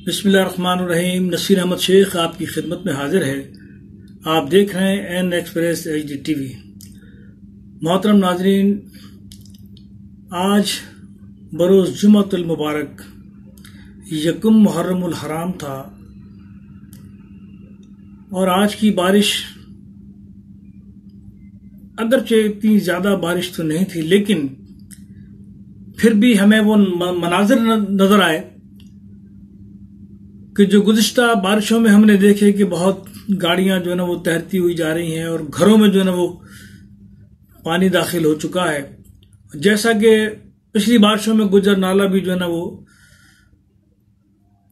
बिस्मिल्लाहिर्रहमानिर्रहीम। नसीर अहमद शेख आपकी खिदमत में हाजिर है। आप देख रहे हैं एन एक्सप्रेस HD TV। मोहतरम नाजरीन, आज बरोज़ जुम्मतुल मुबारक यकम मुहर्रमुल हराम था और आज की बारिश अगरचे इतनी ज़्यादा बारिश तो नहीं थी, लेकिन फिर भी हमें वो मनाजिर नज़र आए कि जो गुज़िश्ता बारिशों में हमने देखे कि बहुत गाड़ियां जो है ना वो तैरती हुई जा रही हैं और घरों में जो है ना वो पानी दाखिल हो चुका है। जैसा कि पिछली बारिशों में गुजर नाला भी जो है ना वो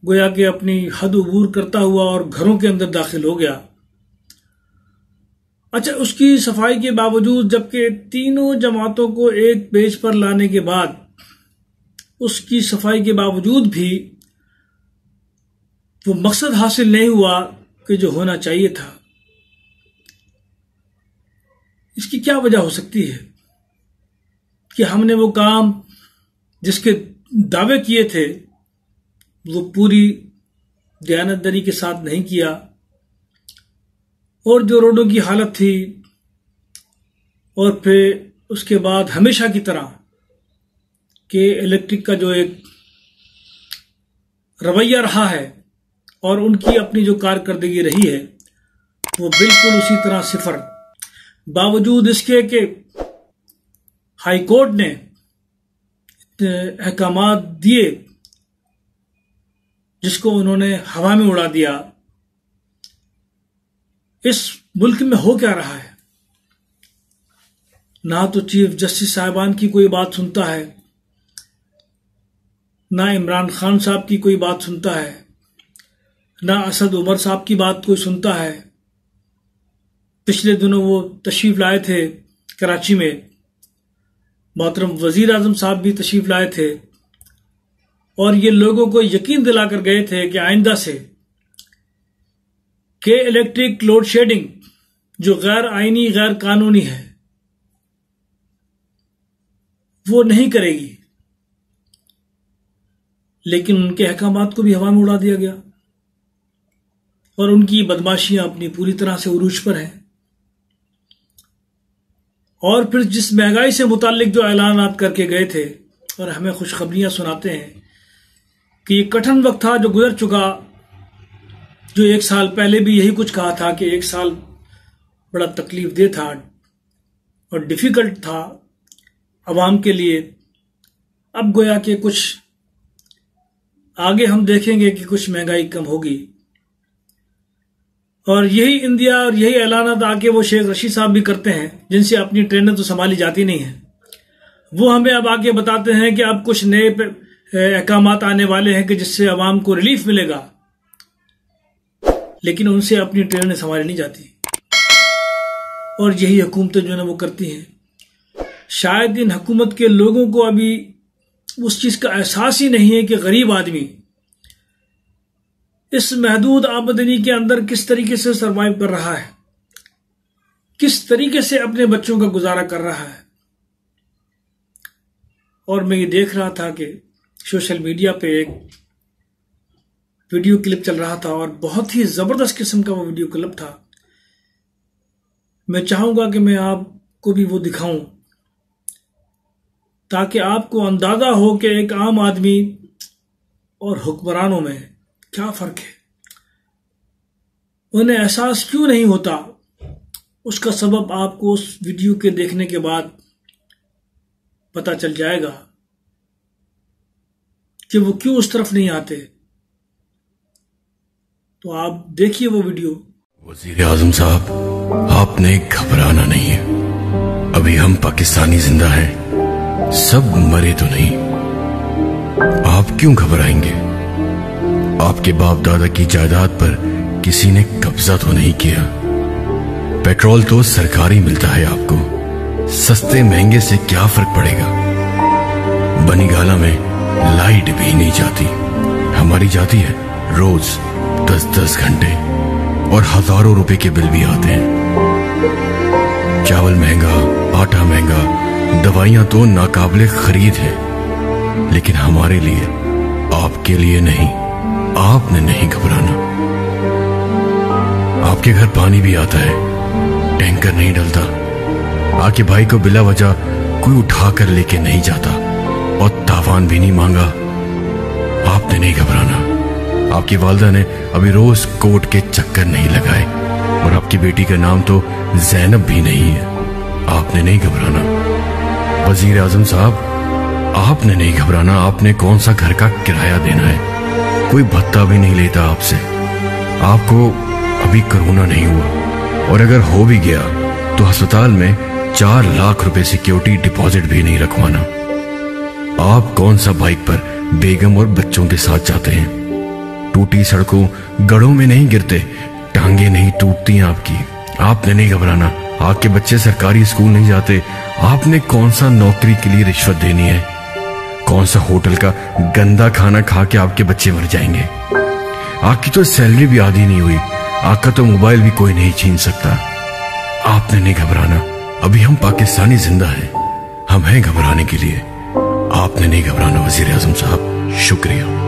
गोया कि अपनी हद अबूर करता हुआ और घरों के अंदर दाखिल हो गया। अच्छा, उसकी सफाई के बावजूद, जबकि तीनों जमातों को एक पेज पर लाने के बाद उसकी सफाई के बावजूद भी वो मकसद हासिल नहीं हुआ कि जो होना चाहिए था। इसकी क्या वजह हो सकती है कि हमने वो काम जिसके दावे किए थे वो पूरी दयानतदारी के साथ नहीं किया, और जो रोडों की हालत थी और फिर उसके बाद हमेशा की तरह कि इलेक्ट्रिक का जो एक रवैया रहा है और उनकी अपनी जो कारकर्दगी रही है वो बिल्कुल उसी तरह सिफर। बावजूद इसके कि हाई कोर्ट ने अहकामात दिए जिसको उन्होंने हवा में उड़ा दिया। इस मुल्क में हो क्या रहा है? ना तो चीफ जस्टिस साहिबान की कोई बात सुनता है, ना इमरान खान साहब की कोई बात सुनता है, ना असद उमर साहब की बात कोई सुनता है। पिछले दिनों वो तशरीफ लाए थे कराची में, मोहतरम वजीर आजम साहब भी तशरीफ लाए थे और ये लोगों को यकीन दिलाकर गए थे कि आइंदा से के इलेक्ट्रिक लोड शेडिंग जो गैर आईनी गैर कानूनी है वो नहीं करेगी, लेकिन उनके अहकामात को भी हवा में उड़ा दिया गया और उनकी बदमाशियां अपनी पूरी तरह से उरूज पर हैं। और फिर जिस महंगाई से मुताल्लिक जो ऐलानात करके गए थे और हमें खुशखबरियां सुनाते हैं कि ये कठिन वक्त था जो गुजर चुका, जो एक साल पहले भी यही कुछ कहा था कि एक साल बड़ा तकलीफ दे था और डिफिकल्ट था अवाम के लिए। अब गोया कि कुछ आगे हम देखेंगे कि कुछ महंगाई कम होगी और यही इंडिया और यही ऐलानात आके वो शेख रशीद साहब भी करते हैं जिनसे अपनी ट्रेनें तो संभाली जाती नहीं है। वो हमें अब आके बताते हैं कि अब कुछ नए अहकामात आने वाले हैं कि जिससे अवाम को रिलीफ मिलेगा, लेकिन उनसे अपनी ट्रेनें संभाली नहीं जाती और यही हुकूमतें जो है ना वो करती हैं। शायद इन हुकूमत के लोगों को अभी उस चीज का एहसास ही नहीं है कि गरीब आदमी इस महदूद आमदनी के अंदर किस तरीके से सरवाइव कर रहा है, किस तरीके से अपने बच्चों का गुजारा कर रहा है। और मैं ये देख रहा था कि सोशल मीडिया पे एक वीडियो क्लिप चल रहा था और बहुत ही जबरदस्त किस्म का वो वीडियो क्लिप था। मैं चाहूंगा कि मैं आपको भी वो दिखाऊं ताकि आपको अंदाजा हो कि एक आम आदमी और हुक्मरानों में क्या फर्क है। उन्हें एहसास क्यों नहीं होता, उसका सबब आपको उस वीडियो के देखने के बाद पता चल जाएगा कि वो क्यों उस तरफ नहीं आते। तो आप देखिए वो वीडियो। वजीर आजम साहब, आपने घबराना नहीं है। अभी हम पाकिस्तानी जिंदा हैं, सब मरे तो नहीं। आप क्यों घबराएंगे? आपके बाप दादा की जायदाद पर किसी ने कब्जा तो नहीं किया। पेट्रोल तो सरकारी मिलता है आपको, सस्ते महंगे से क्या फर्क पड़ेगा? बनीगाला में लाइट भी नहीं जाती, हमारी जाती है रोज 10-10 घंटे और हजारों रुपए के बिल भी आते हैं। चावल महंगा, आटा महंगा, दवाइयां तो नाकाबिले खरीद है, लेकिन हमारे लिए, आपके लिए नहीं, आपने नहीं घबराना। आपके घर पानी भी आता है, टैंकर नहीं डलता, आपके भाई को बिला वजह कोई उठाकर लेके नहीं जाता और तावान भी नहीं मांगा। आपने नहीं घबराना। आपकी वालिदा ने अभी रोज कोर्ट के चक्कर नहीं लगाए और आपकी बेटी का नाम तो जैनब भी नहीं है। आपने नहीं घबराना। वजीर आजम साहब, आपने नहीं घबराना। आपने कौन सा घर का किराया देना है, कोई भत्ता भी नहीं लेता आपसे। आपको अभी कोरोना नहीं हुआ और अगर हो भी गया तो अस्पताल में 4 लाख रुपए सिक्योरिटी डिपॉजिट भी नहीं रखवाना। आप कौन सा बाइक पर बेगम और बच्चों के साथ जाते हैं? टूटी सड़कों गड़ों में नहीं गिरते, टांगे नहीं टूटती आपकी। आपने नहीं घबराना। आपके बच्चे सरकारी स्कूल नहीं जाते। आपने कौन सा नौकरी के लिए रिश्वत देनी है? कौन सा होटल का गंदा खाना खा के आपके बच्चे मर जाएंगे? आपकी तो सैलरी भी आधी नहीं हुई, आपका तो मोबाइल भी कोई नहीं छीन सकता। आपने नहीं घबराना। अभी हम पाकिस्तानी जिंदा हैं, हम हैं घबराने के लिए। आपने नहीं घबराना वजीर आजम साहब। शुक्रिया।